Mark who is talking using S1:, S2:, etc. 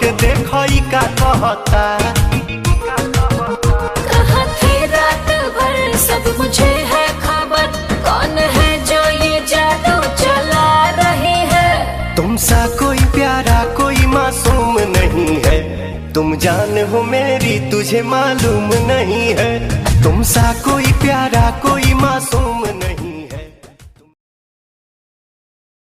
S1: के देखो ई का कहता।
S2: कहाँ थे रात भर सब मुझे है खबर, कौन है जो ये जादू चला रही है।
S1: तुमसा कोई प्यारा कोई मासूम नहीं है, तुम जान हो मेरी तुझे मालूम नहीं है। तुमसा कोई प्यारा कोई मासूम नहीं।